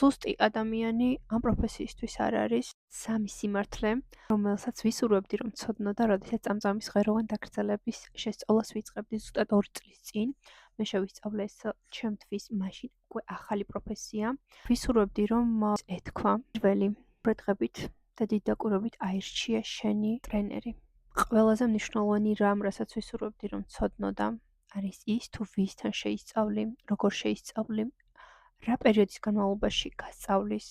სუსტი ადამიანი ამ პროფესიისთვის არ არის. სამი სიმართლე, რომელსაც ვისურვებდი რომ ცოდნო და როდესაც წამწამის ღეროვან დაკრძალების შესწავლას ვიწყებდი ზუსტად 2 წლის წინ, მე შევისწავლე ეს ჩემთვის მაშინ უკვე ახალი პროფესია. ვისურვებდი რომ ეთქვა პირველი ბრეთღებით და დიდდაკვირვებით აირჩია შენი ტრენერი. ყველაზე მნიშვნელოვანი რამ, რასაც ვისურვებდი რომ ცოდნოდა, არის ის თუ ვისთან შეისწავლი, როგორ შეისწავლი, რა პერიოდის განმავლობაში გასწავლის.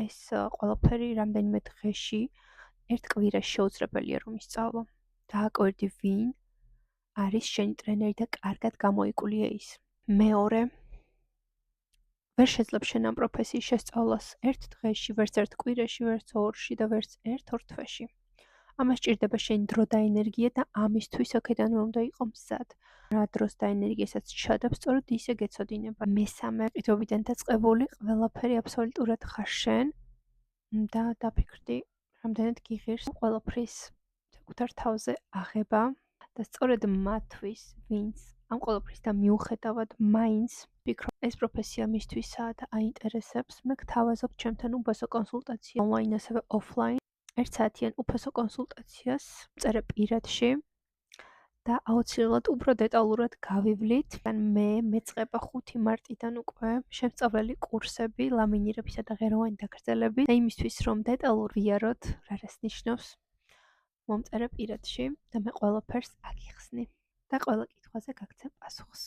ეს ყველაფერი რამდენიმე დღეში, ერთ კვირაში შეუძლებელია რომ ისწავლო. დააკვირდი ვინ არის შენი ტრენერი და კარგად გამოიკვლია ის. მეორე, ვერ შეძლებ შენ ამ პროფესიის შესწავლას ერთ დღეში, ვერც ერთ კვირაში, ვერც ორში და ვერც ერთ-ორ თვეში. ამას სჭირდება შენი დრო და ენერგია და ამისთვის აქედანვე უნდა იყო მზად. რა დროს და ენერგიასაც ჩადებ, სწორედ ისე გეცოდინება. მესამე, ყიდვებიდან დაწყებული ყველაფერი აბსოლუტურად ხარ შენ და დაფიქრდი, რამდენად გიღირს ყველაფრის საკუთარ თავზე აღება და სწორედ მათთვის, ვინც ამ ყველაფრის და მიუხედავად მაინც ვფიქრობ, ეს პროფესია მისთვისაა და აინტერესებს, მე გთავაზობ ჩემთან უფასო კონსულტაცია ონლაინ ასევე ოფლაინ. 1 საათიან უფასო კონსულტაციას წერე პირადში და აუცილებლად უფრო დეტალურად გავივლით. მე მეწყება 5 მარტიდან უკვე შემსწავლელი კურსები ლამინირებისა და ღეროვანი დაკრძალების და იმისთვის რომ დეტალურ ვიაროთ, რა რას ნიშნავს, მომწერე პირადში და მე ყველაფერს აგიხსნი და ყველა კითხვაზე გაგცემ პასუხს.